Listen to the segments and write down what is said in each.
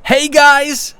Hey guys,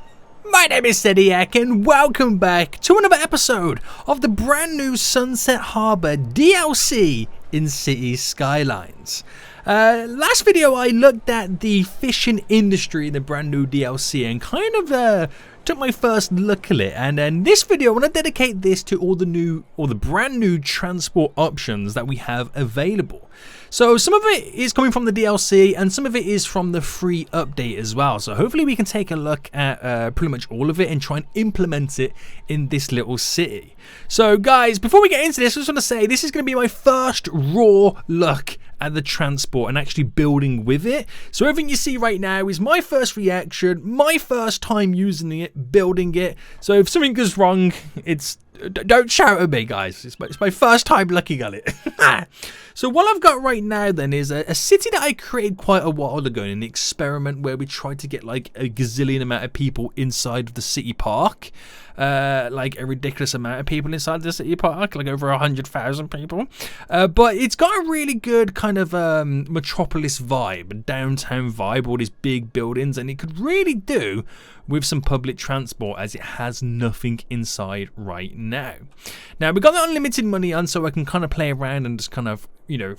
my name is Sediak and welcome back to another episode of the brand new Sunset Harbor DLC in Cities Skylines. Last video I looked at the fishing industry in the brand new DLC and kind of took my first look at it, and in this video I want to dedicate this to all the brand new transport options that we have available. So some of it is coming from the DLC and some of it is from the free update as well. So hopefully we can take a look at pretty much all of it and try and implement it in this little city. So guys, before we get into this, I just want to say this is going to be my first raw look at the transport and actually building with it. So everything you see right now is my first reaction, my first time using it, building it. So if something goes wrong, don't shout at me, guys. It's my first time looking at it. So what I've got right now then is a city that I created quite a while ago in an experiment where we tried to get like a gazillion amount of people inside of the city park. Like a ridiculous amount of people inside the city park, like over 100,000 people. But it's got a really good kind of metropolis vibe, a downtown vibe, all these big buildings, and it could really do with some public transport as it has nothing inside right now. Now we've got the unlimited money on, so I can kind of play around and just kind of, you know,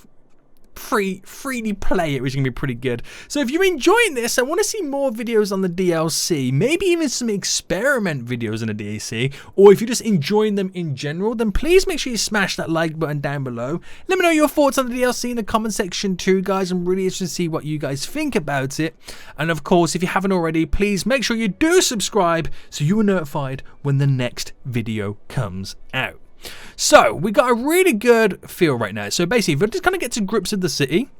freely play it, which is going to be pretty good. So if you're enjoying this, I want to see more videos on the DLC, maybe even some experiment videos in the DLC, or if you're just enjoying them in general, then please make sure you smash that like button down below. Let me know your thoughts on the DLC in the comment section too, guys. I'm really interested to see what you guys think about it. And of course, if you haven't already, please make sure you do subscribe so you are notified when the next video comes out. So we got a really good feel right now. So basically, if we just kind of get to grips with the city,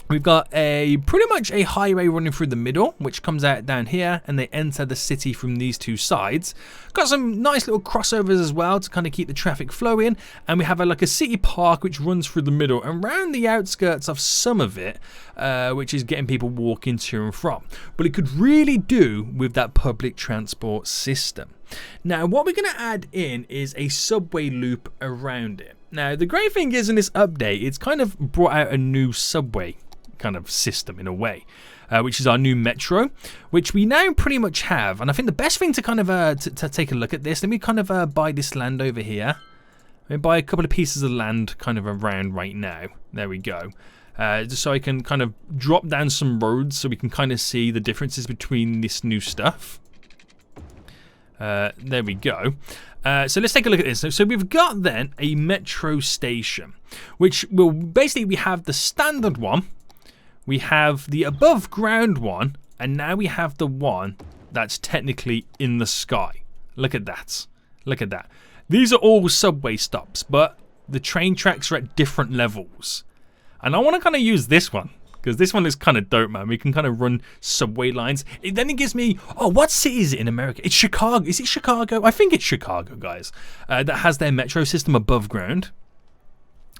we've got pretty much a highway running through the middle, which comes out down here, and they enter the city from these two sides. Got some nice little crossovers as well to kind of keep the traffic flowing, and we have like a city park which runs through the middle and around the outskirts of some of it, which is getting people walking to and from. But it could really do with that public transport system. Now what we're going to add in is a subway loop around it. Now the great thing is in this update, it's kind of brought out a new subway kind of system in a way, which is our new metro, which we now pretty much have. And I think the best thing to kind of to take a look at this, let me kind of buy this land over here. Let me buy a couple of pieces of land kind of around right now. There we go. Just so I can kind of drop down some roads so we can kind of see the differences between this new stuff. There we go. So let's take a look at this. So we've got then a metro station, which will basically, we have the standard one, we have the above ground one, and now we have the one that's technically in the sky. Look at that. Look at that. These are all subway stops, but the train tracks are at different levels. And I want to kind of use this one, because this one is kind of dope, man. We can kind of run subway lines. Then it gives me, oh, what city is it in America? It's Chicago. Is it Chicago? I think it's Chicago, guys. That has their metro system above ground.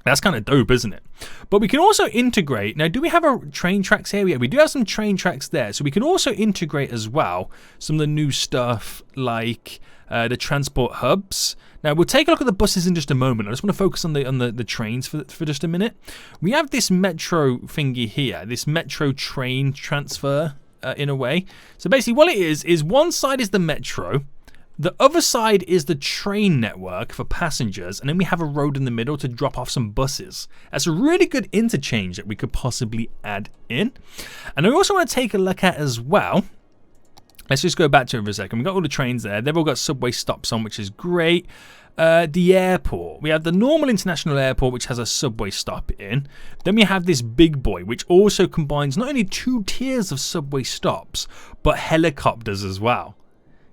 That's kind of dope, isn't it? But we can also integrate. Now, do we have a train tracks here? Yeah, we do have some train tracks there. So we can also integrate as well some of the new stuff like the transport hubs. Now, we'll take a look at the buses in just a moment. I just want to focus on the trains for just a minute. We have this metro thingy here, this metro train transfer in a way. So basically what it is one side is the metro, the other side is the train network for passengers, and then we have a road in the middle to drop off some buses. That's a really good interchange that we could possibly add in. And I also want to take a look at as well. Let's just go back to it for a second. We've got all the trains there. They've all got subway stops on, which is great. The airport. We have the normal international airport, which has a subway stop in. Then we have this big boy, which also combines not only 2 tiers of subway stops, but helicopters as well.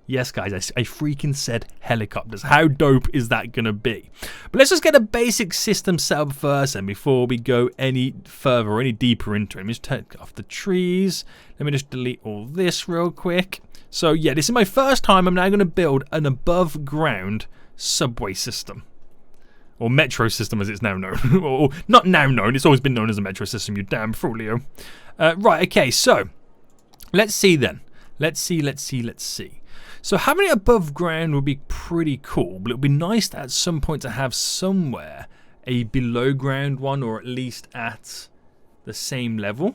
Yes, guys, I freaking said helicopters. How dope is that going to be? But let's just get a basic system set up first, and before we go any further or any deeper into it. Let me just take off the trees. Let me just delete all this real quick. So, yeah, this is my first time. I'm now going to build an above-ground subway system. Or metro system, as it's now known. Or not now known. It's always been known as a metro system, you damn fool, Leo. Right, okay, so let's see then. Let's see. So having it above ground would be pretty cool, but it would be nice to, at some point to have somewhere a below ground one, or at least at the same level.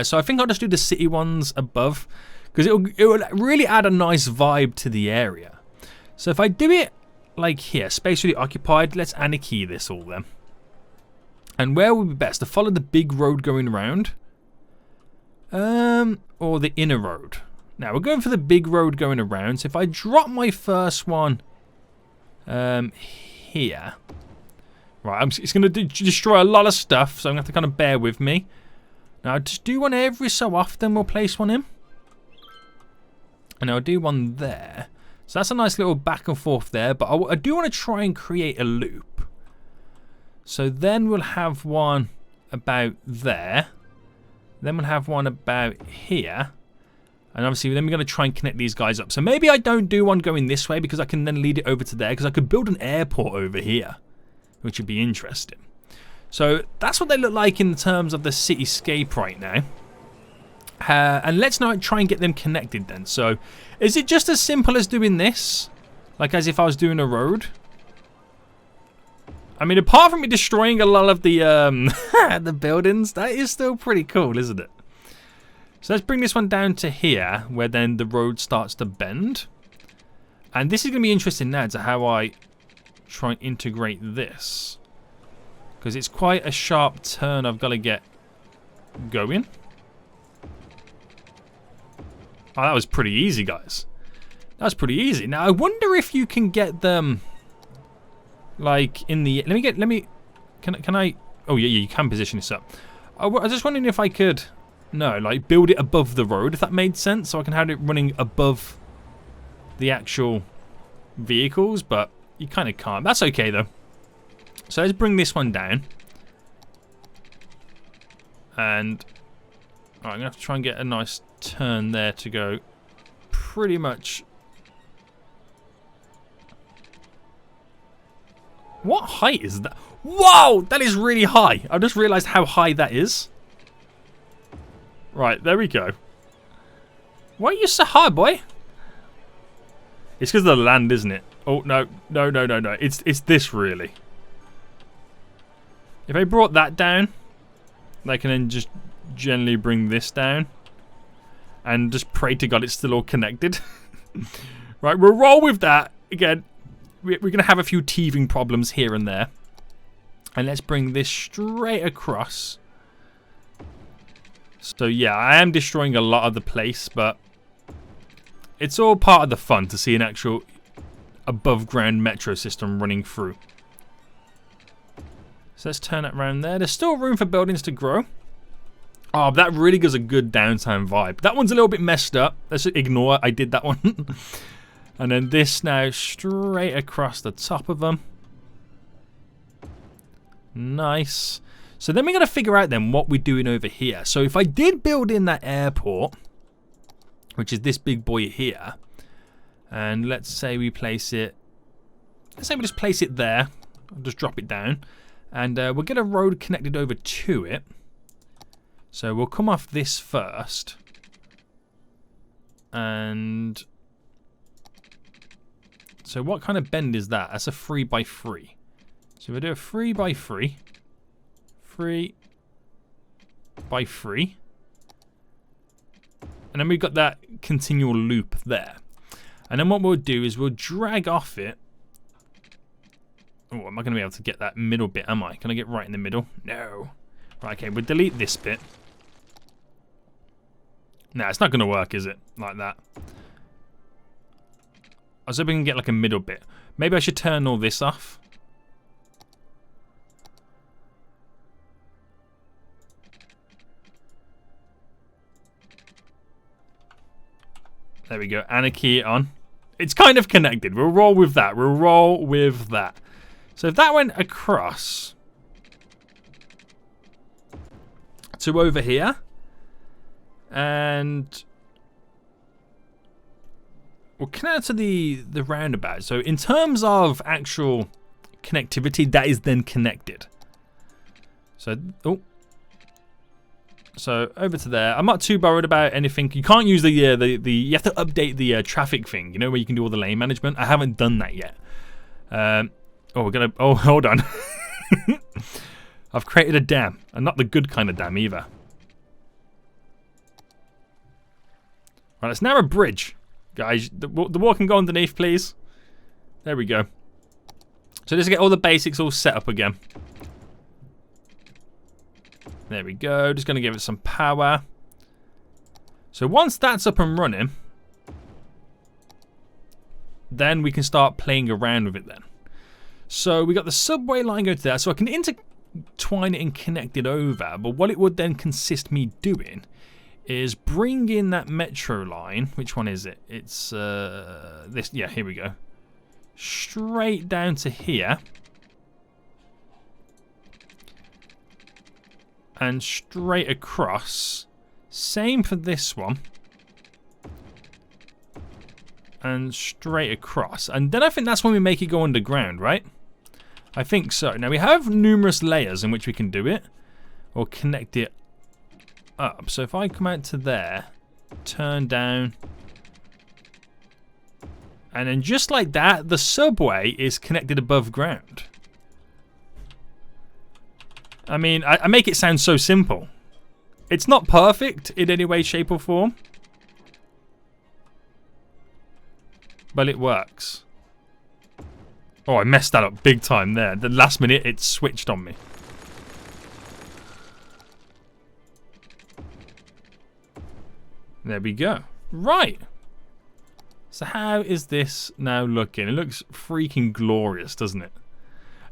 So I think I'll just do the city ones above, because it will really add a nice vibe to the area. So if I do it like here, space really occupied, let's anarchy this all then. And where would be best? To follow the big road going around? Or the inner road? Now we're going for the big road going around. So if I drop my first one here. Right, it's going to destroy a lot of stuff, so I'm going to have to kind of bear with me. Now, just do one every so often. We'll place one in. And I'll do one there. So that's a nice little back and forth there. But I do want to try and create a loop. So then we'll have one about there. Then we'll have one about here. And obviously then we're going to try and connect these guys up. So maybe I don't do one going this way because I can then lead it over to there. Because I could build an airport over here, which would be interesting. So that's what they look like in terms of the cityscape right now. And let's now try and get them connected then. So is it just as simple as doing this? Like as if I was doing a road? I mean, apart from me destroying a lot of the the buildings, that is still pretty cool, isn't it? So let's bring this one down to here, where then the road starts to bend. And this is going to be interesting now to how I try and integrate this. Because it's quite a sharp turn I've got to get going. Oh, that was pretty easy, guys. That was pretty easy. Now, I wonder if you can get them... Like in the can I oh yeah, you can position this up. I was just wondering if I could like build it above the road, if that made sense, so I can have it running above the actual vehicles, but you kind of can't. That's okay though. So let's bring this one down, and I'm gonna have to try and get a nice turn there to go pretty much. What height is that? Whoa! That is really high. I just realised how high that is. Right, there we go. Why are you so high, boy? It's because of the land, isn't it? Oh, no. No. It's this, really. If I brought that down, I can then just gently bring this down. And just pray to God it's still all connected. Right, we'll roll with that. Again, we're going to have a few teething problems here and there. And let's bring this straight across. So yeah, I am destroying a lot of the place, but it's all part of the fun to see an actual above ground metro system running through. So let's turn it around there. There's still room for buildings to grow. Oh, that really gives a good downtown vibe. That one's a little bit messed up. Let's ignore it. I did that one. And then this now straight across the top of them. Nice. So then we got to figure out then what we're doing over here. So if I did build in that airport, which is this big boy here, and let's say we place it, let's say we just place it there. I'll just drop it down. And we'll get a road connected over to it. So we'll come off this first. And... so what kind of bend is that? That's a 3x3. So we do a 3x3. 3x3. And then we've got that continual loop there. And then what we'll do is we'll drag off it. Oh, am I going to be able to get that middle bit, am I? Can I get right in the middle? No. Right, okay, we'll delete this bit. No, it's not going to work, is it? Like that. I was hoping we can get like a middle bit. Maybe I should turn all this off. There we go. Anarchy on. It's kind of connected. We'll roll with that. We'll roll with that. So if that went across to over here, and we'll connect to the roundabout. So in terms of actual connectivity, that is then connected. So so over to there. I'm not too worried about anything. You can't use the you have to update the traffic thing. You know, where you can do all the lane management. I haven't done that yet. Oh, we're gonna. Oh, hold on. I've created a dam, and not the good kind of dam either. Right, let's now a bridge. Guys, the wall can go underneath, please. There we go. So just get all the basics all set up again. There we go. Just going to give it some power. So once that's up and running, then we can start playing around with it then. So we got the subway line going to there. So I can intertwine it and connect it over. But what it would then consist me doing is bring in that metro line. Which one is it? It's this. Yeah, here we go. Straight down to here. And straight across. Same for this one. And straight across. And then I think that's when we make it go underground, right? I think so. Now we have numerous layers in which we can do it. Or connect it up. So if I come out to there. Turn down. And then just like that, the subway is connected above ground. I mean, I make it sound so simple. It's not perfect in any way, shape, or form. But it works. Oh, I messed that up big time there. The last minute, it switched on me. There we go. Right. So how is this now looking? It looks freaking glorious, doesn't it?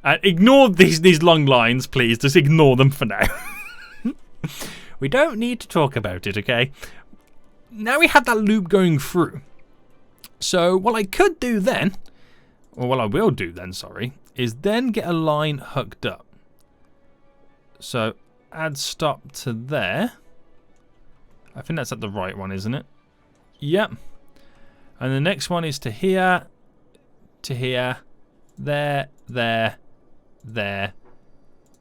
Ignore these long lines, please. Just ignore them for now. We don't need to talk about it, okay? Now we have that loop going through. So what I could do then, or what I will do then, sorry, is then get a line hooked up. So add stop to there. I think that's at the right one, isn't it? Yep. And the next one is to here, there, there,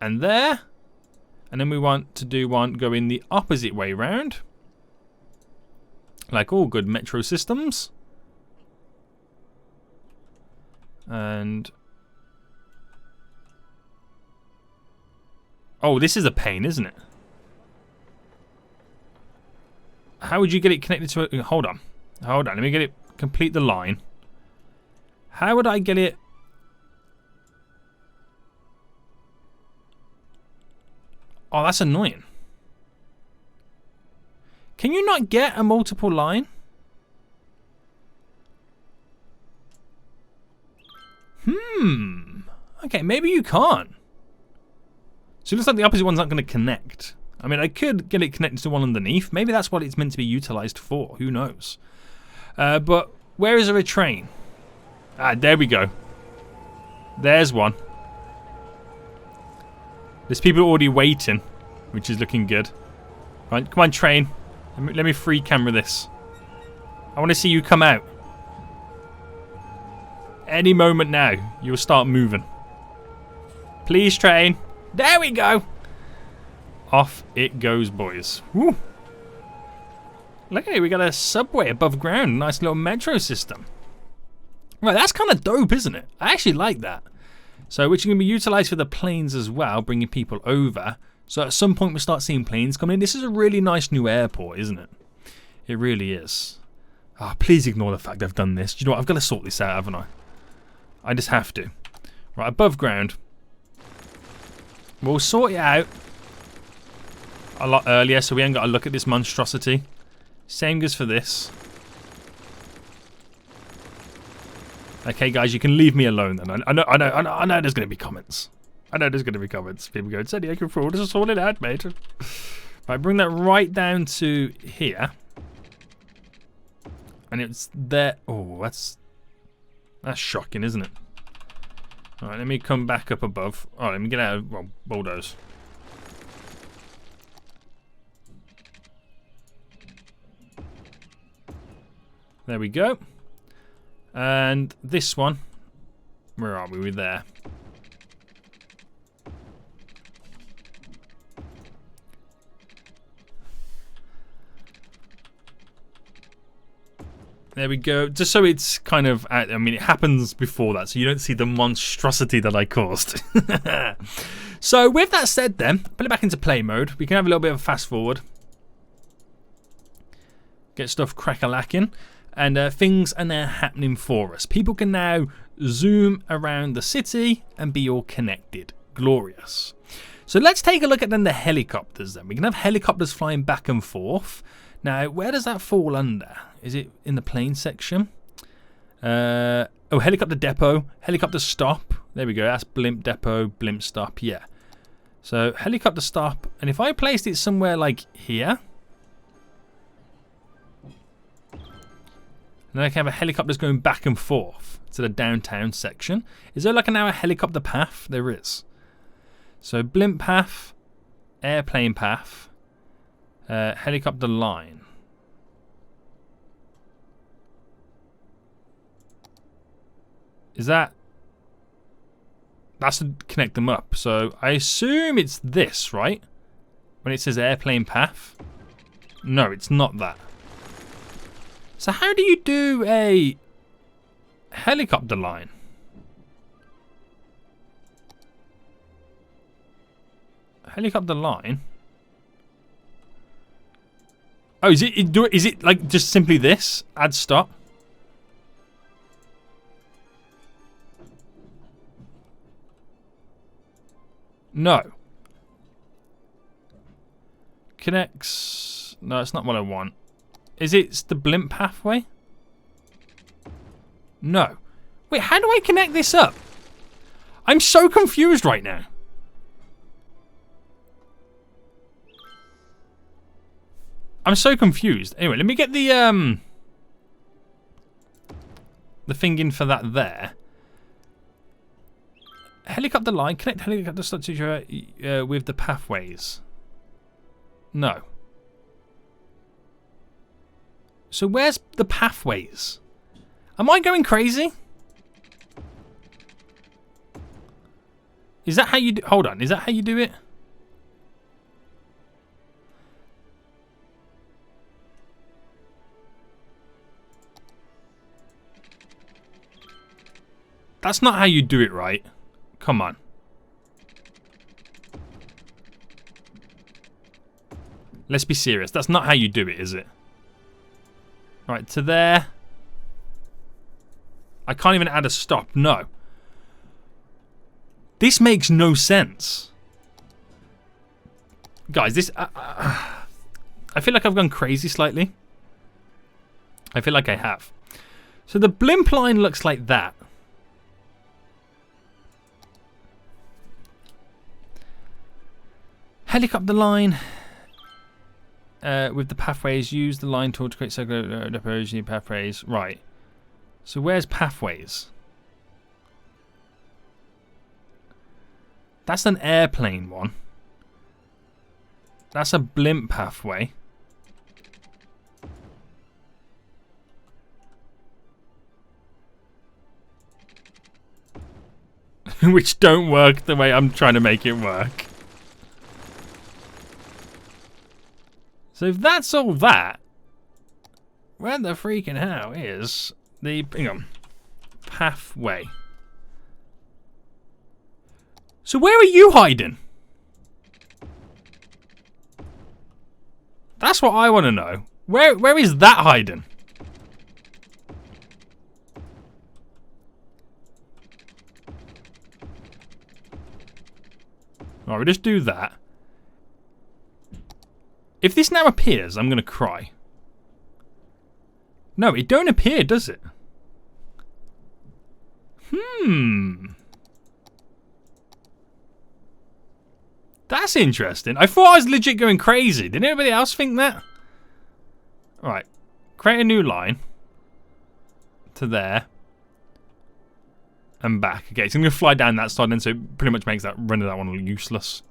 and there. And then we want to do one going the opposite way round. Like all good metro systems. And... oh, this is a pain, isn't it? How would you get it connected to it? Hold on. Hold on. Let me get it. Complete the line. How would I get it? Oh, that's annoying. Can you not get a multiple line? Okay, maybe you can't. So it looks like the opposite one's not going to connect. I mean, I could get it connected to one underneath. Maybe that's what it's meant to be utilized for. Who knows? But where is there a train? Ah, there we go. There's one. There's people already waiting, which is looking good. Right, come on, train. Let me free camera this. I want to see you come out. Any moment now, you'll start moving. Please, train. There we go. Off it goes, boys. Woo. Look at it, we got a subway above ground. Nice little metro system. Right, that's kind of dope, isn't it? I actually like that. So, which can be utilized for the planes as well, bringing people over. So at some point we'll start seeing planes come in. This is a really nice new airport, isn't it? It really is. Oh, please ignore the fact I've done this. Do you know what? I've got to sort this out, haven't I? I just have to. Right, above ground. We'll sort it out a lot earlier, so we ain't got to look at this monstrosity. Same goes for this. Okay, guys, you can leave me alone then. I know there's going to be comments. I know there's going to be comments. People going, Sadie, I can fraud. Just sort it out, mate. Right, bring that right down to here. And it's there. Oh, that's shocking, isn't it? All right, let me come back up above. Oh, let me get out of, well, bulldoze. There we go. And this one, where are we? We're there. There we go. Just so it's kind of, I mean, it happens before that, so you don't see the monstrosity that I caused. So with that said then, put it back into play mode. We can have a little bit of a fast forward. get stuff crack-a-lacking, and things are now happening for us. People can now zoom around the city and be all connected. Glorious. So let's take a look at then the helicopters then. We can have helicopters flying back and forth. Now, where does that fall under? Is it in the plane section? Oh, helicopter depot, helicopter stop. There we go. That's blimp depot, blimp stop. Yeah. So helicopter stop. And if I placed it somewhere like here, then I can have a helicopters going back and forth to the downtown section. Is there like an hour helicopter path? There is. So blimp path, airplane path, helicopter line. Is that... That's to connect them up. So I assume it's this, right? When it says airplane path. No, it's not that. So how do you do a helicopter line? Helicopter line? Oh, is it like just simply this? Add stop? No. Connects... No, it's not what I want. Is it the blimp pathway? No. Wait, how do I connect this up? I'm so confused right now. I'm so confused. Anyway, let me get the thing in for that there. Helicopter line, connect helicopter structure with the pathways. No. So where's the pathways? Am I going crazy? Is that how you do... Hold on, is that how you do it? That's not how you do it, right? Come on. Let's be serious. That's not how you do it, is it? Right, to there. I can't even add a stop. No. This makes no sense. Guys, this... I feel like I've gone crazy slightly. I feel like I have. So the blimp line looks like that. Helicopter line with the pathways. Use the line tool to create circular depots. Pathways. Right. So where's pathways? That's an airplane one. That's a blimp pathway. Which don't work the way I'm trying to make it work. So if that's all that, where the freaking hell is the pathway? So where are you hiding? That's what I want to know. Where is that hiding? Alright, we'll just do that. If this now appears, I'm going to cry. No, it don't appear, does it? That's interesting. I thought I was legit going crazy. Did anybody else think that? Alright. Create a new line. To there. And back. Okay, so I'm going to fly down that side then, so it pretty much makes that run of that one useless.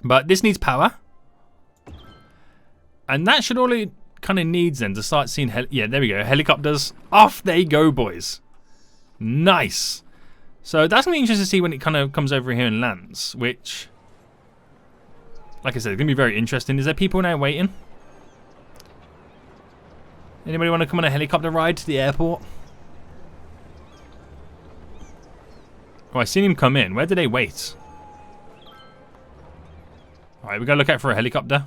But this needs power. And that should all it kind of needs then to start seeing... Yeah, there we go. Helicopters. Off they go, boys. Nice. So that's going to be interesting to see when it kind of comes over here and lands. Which, like I said, it's going to be very interesting. Is there people now waiting? Anybody want to come on a helicopter ride to the airport? Oh, I seen him come in. Where did they wait? Alright, we gotta look out for a helicopter.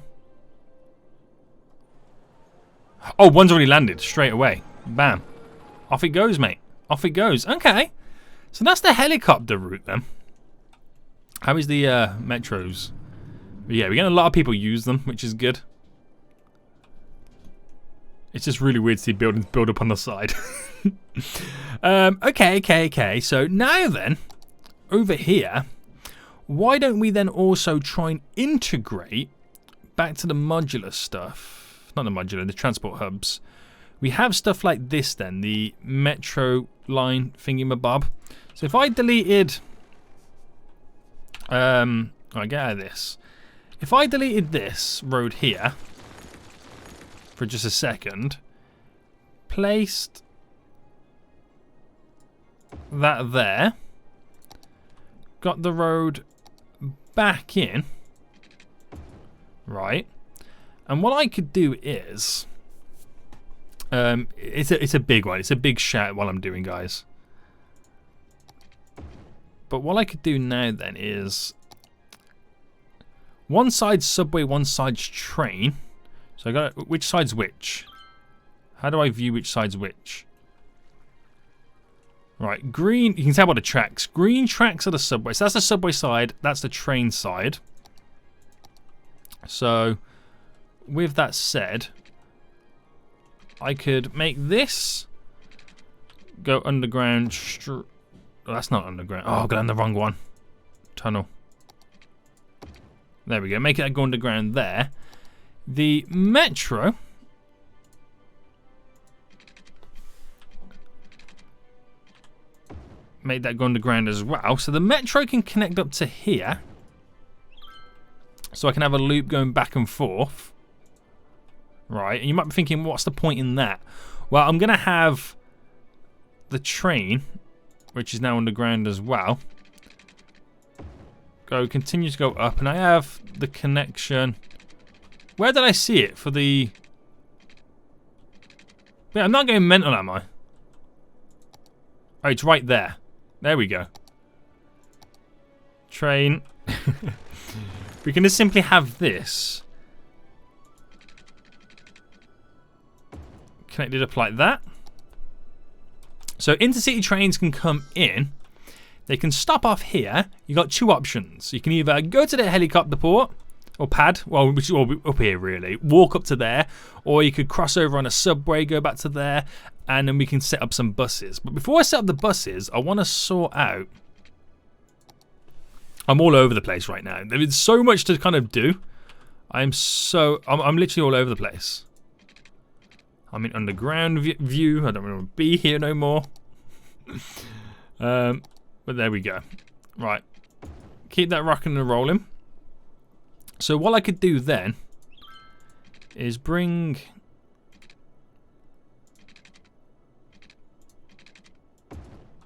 Oh, one's already landed straight away. Bam. Off it goes, mate. Off it goes. Okay. So that's the helicopter route then. How is the metros? But yeah, we're getting a lot of people use them, which is good. It's just really weird to see buildings build up on the side. Okay. So now then, over here, why don't we then also try and integrate back to the modular stuff? Not the modular, the transport hubs. We have stuff like this then, the metro line thingamabob. So if I deleted... I get out of this. If I deleted this road here for just a second, placed that there, got the road back in, right? And what I could do is, it's a big one. It's a big shout while I'm doing, guys. But what I could do now then is one side's subway, one side's train. So I got which side's which? How do I view which side's which? Right, green, you can tell by the tracks. Green tracks are the subway. So that's the subway side, that's the train side. So with that said, I could make this go underground. Oh, that's not underground. Oh, I got on the wrong one. Tunnel. There we go. Make it go underground there. The metro. Make that go underground as well. So the metro can connect up to here. So I can have a loop going back and forth. Right. And you might be thinking, what's the point in that? Well, I'm going to have the train, which is now underground as well, continue to go up, and I have the connection. Where did I see it for the... Yeah, I'm not going mental, am I? Oh, it's right there. There we go. Train. We can just simply have this connected up like that. So intercity trains can come in. They can stop off here. You got two options. You can either go to the helicopter port or pad, well, which is up here really, walk up to there, or you could cross over on a subway, go back to there, and then we can set up some buses. But before I set up the buses, I want to sort out. I'm all over the place right now. There is so much to kind of do. I'm literally all over the place. I'm in underground view. I don't want to be here no more. But there we go. Right. Keep that rocking and rolling. So what I could do then is bring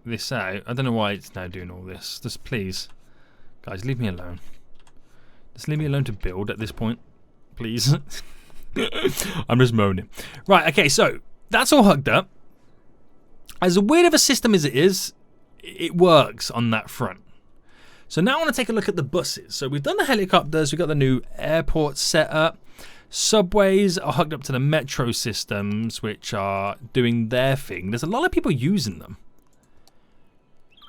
this out. I don't know why it's now doing all this. Just please, guys, leave me alone. Just leave me alone to build at this point, please. I'm just moaning. Right, okay, so that's all hooked up. As weird of a system as it is, it works on that front. So now I want to take a look at the buses. So we've done the helicopters, we've got the new airport set up. Subways are hooked up to the metro systems, which are doing their thing. There's a lot of people using them.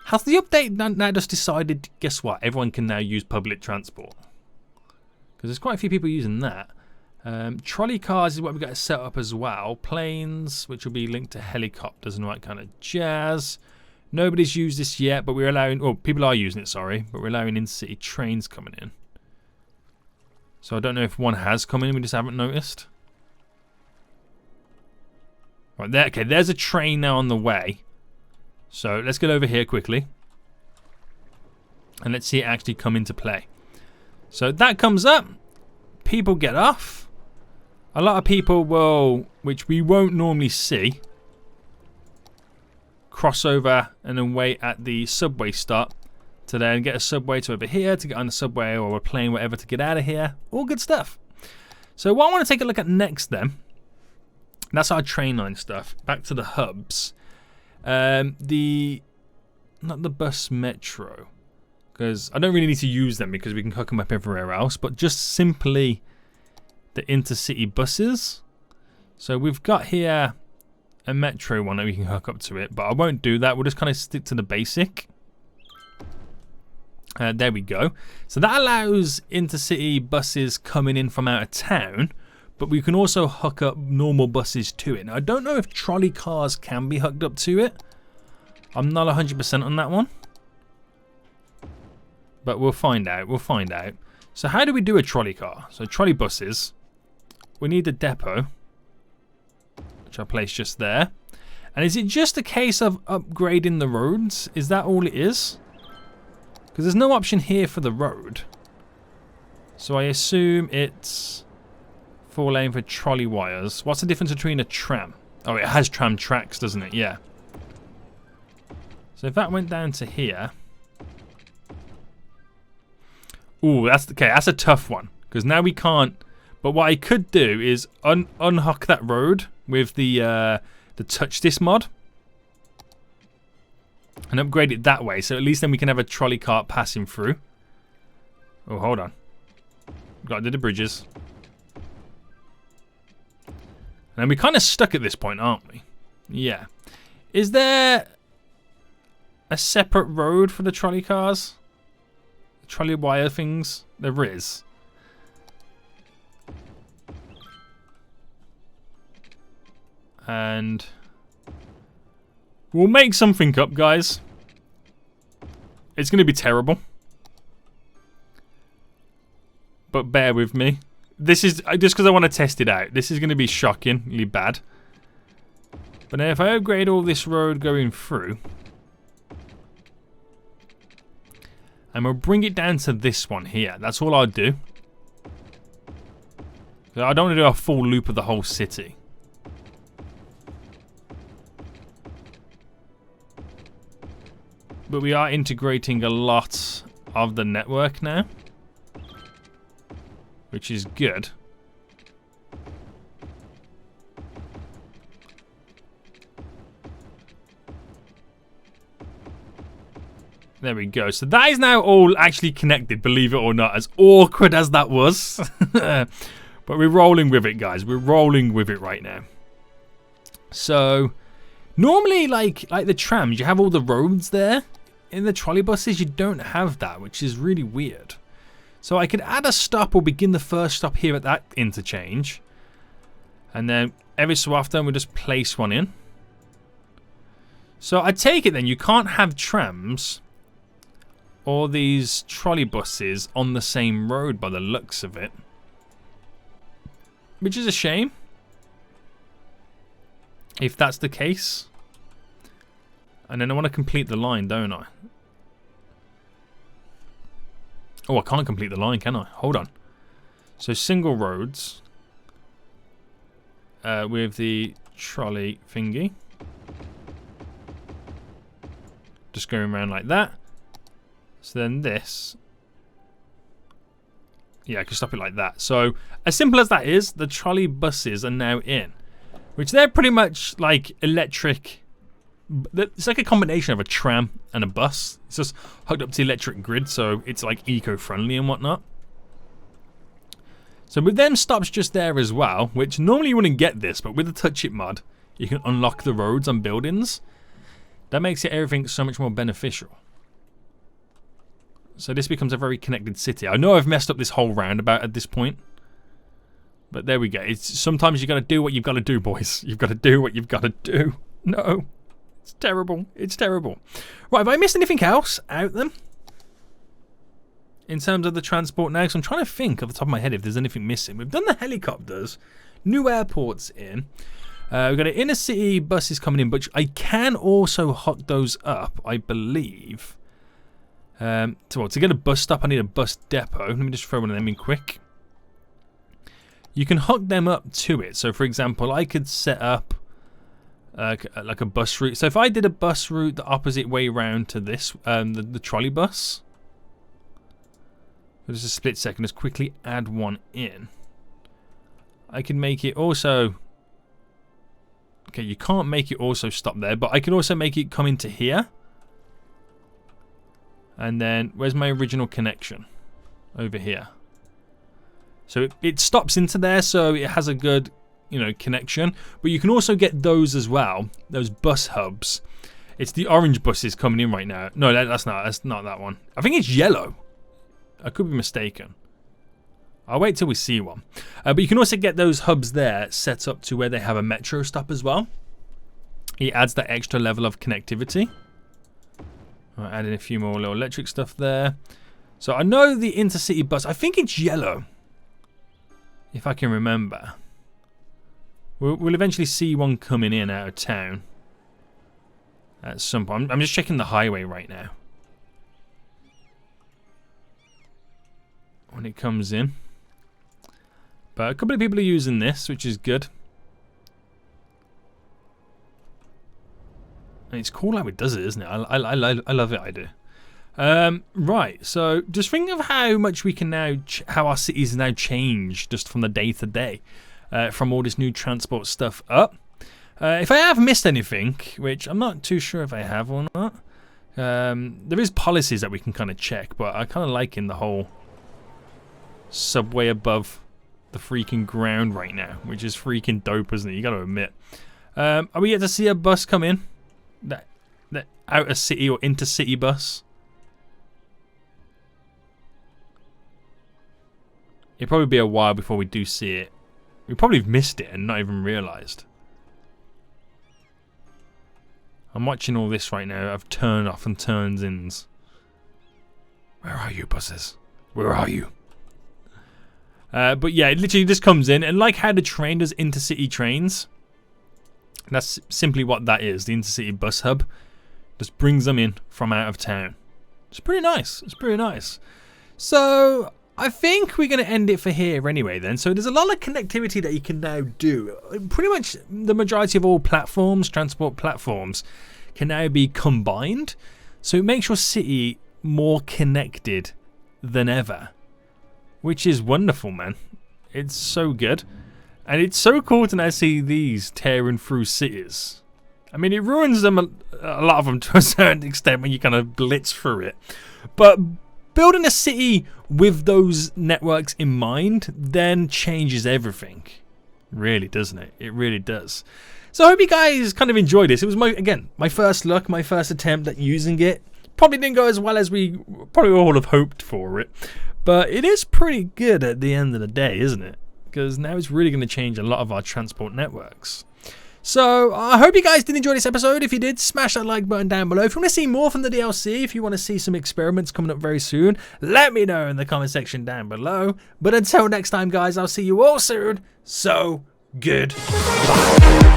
Has the update now just decided, guess what, everyone can now use public transport? Because there's quite a few people using that. Trolley cars is what we've got to set up as well. Planes, which will be linked to helicopters and all that kind of jazz. Nobody's used this yet, but we're allowing, well, people are using it, sorry, but we're allowing in-city trains coming in. So I don't know if one has come in, we just haven't noticed. Right, there, okay, there's a train now on the way. So let's get over here quickly. And let's see it actually come into play. So that comes up. People get off. A lot of people will, which we won't normally see, cross over and then wait at the subway stop to then get a subway to over here to get on the subway or a plane, whatever, to get out of here. All good stuff. So what I want to take a look at next then, that's our train line stuff. Back to the hubs. Not the bus metro, because I don't really need to use them because we can hook them up everywhere else, but just simply the intercity buses. So we've got here a metro one that we can hook up to it, but I won't do that. We'll just kind of stick to the basic. There we go. So that allows intercity buses coming in from out of town, but we can also hook up normal buses to it. Now, I don't know if trolley cars can be hooked up to it. I'm not 100% on that one. But we'll find out. We'll find out. So how do we do a trolley car? So trolley buses. We need a depot, which I'll place just there. And is it just a case of upgrading the roads? Is that all it is? Because there's no option here for the road. So I assume it's 4-lane for trolley wires. What's the difference between a tram? Oh, it has tram tracks, doesn't it? Yeah. So if that went down to here. Ooh, that's okay. That's a tough one. Because now we can't. But what I could do is unhook that road with the touch this mod. And upgrade it that way, so at least then we can have a trolley cart passing through. Oh, hold on. Got to do the bridges. And we're kind of stuck at this point, aren't we? Yeah. Is there a separate road for the trolley cars? The trolley wire things? There is. And we'll make something up, guys. It's going to be terrible. But bear with me. This is just because I want to test it out. This is going to be shockingly bad. But now if I upgrade all this road going through. And we'll bring it down to this one here. That's all I'll do. I don't want to do a full loop of the whole city. But we are integrating a lot of the network now, which is good. There we go. So that is now all actually connected, believe it or not, as awkward as that was. But we're rolling with it, guys. We're rolling with it right now. So normally, like the trams, you have all the roads there. In the trolley buses, you don't have that, which is really weird. So I could add a stop or begin the first stop here at that interchange. And then every so often we'll just place one in. So I take it then you can't have trams or these trolley buses on the same road by the looks of it. Which is a shame. If that's the case. And then I want to complete the line, don't I? Oh, I can't complete the line, can I? Hold on. So single roads. With the trolley thingy. Just going around like that. So then this. Yeah, I can stop it like that. So as simple as that is, the trolley buses are now in. Which they're pretty much like electric. It's like a combination of a tram and a bus. It's just hooked up to the electric grid, so it's like eco-friendly and whatnot. So with them stops just there as well, which normally you wouldn't get this, but with the Touch It mod, you can unlock the roads and buildings. That makes it everything so much more beneficial. So this becomes a very connected city. I know I've messed up this whole roundabout at this point. But there we go. It's sometimes you got to do what you've got to do, boys. You've got to do what you've got to do. No. It's terrible. It's terrible. Right, have I missed anything else out them? In terms of the transport now? Because I'm trying to think off the top of my head if there's anything missing. We've done the helicopters. New airports in. We've got an inner city buses coming in, but I can also hook those up, I believe. To get a bus stop, I need a bus depot. Let me just throw one of them in quick. You can hook them up to it. So, for example, I could set up like a bus route. So if I did a bus route the opposite way round to this, the trolley bus. For just a split second, just quickly add one in. I can make it also... Okay, you can't make it also stop there, but I can also make it come into here. And then, where's my original connection? Over here. So it stops into there, so it has a good connection. But you can also get those as well, those bus hubs. It's the orange buses coming in right now. No, that's not that one. I think it's yellow. I could be mistaken. I'll wait till we see one. But you can also get those hubs there set up to where they have a metro stop as well. It adds that extra level of connectivity. I'll add in a few more little electric stuff there. So I know the intercity bus, I think it's yellow, if I can remember. We'll eventually see one coming in out of town at some point. I'm just checking the highway right now. When it comes in. But a couple of people are using this, which is good. And it's cool how it does it, isn't it? I love it, I do. Right, so just think of how much we can now, how our cities now change just from the day to day. From all this new transport stuff up. If I have missed anything, which I'm not too sure if I have or not. There is policies that we can kind of check, but I kind of like in the whole subway above the freaking ground right now, which is freaking dope, isn't it? You got to admit. Are we yet to see a bus come in? That outer city or intercity bus? It'll probably be a while before we do see it. We probably have missed it and not even realised. I'm watching all this right now of turn off and turns ins. Where are you, buses? Where are you? But yeah, it literally just comes in, and like how the train does intercity trains, that's simply what that is. The intercity bus hub just brings them in from out of town. It's pretty nice. It's pretty nice. So I think we're going to end it for here anyway then. So there's a lot of connectivity that you can now do. Pretty much the majority of all platforms, transport platforms, can now be combined. So it makes your city more connected than ever. Which is wonderful, man. It's so good. And it's so cool to now see these tearing through cities. I mean, it ruins them, a lot of them to a certain extent when you kind of blitz through it. But building a city with those networks in mind then changes everything. Really, doesn't it? It really does. So I hope you guys kind of enjoyed this. It was my first look, my first attempt at using it. Probably didn't go as well as we probably all have hoped for it. But it is pretty good at the end of the day, isn't it? Because now it's really going to change a lot of our transport networks. So I hope you guys did enjoy this episode. If you did, smash that like button down below. If you want to see more from the DLC, if you want to see some experiments coming up very soon, let me know in the comment section down below. But until next time, guys, I'll see you all soon. So, goodbye.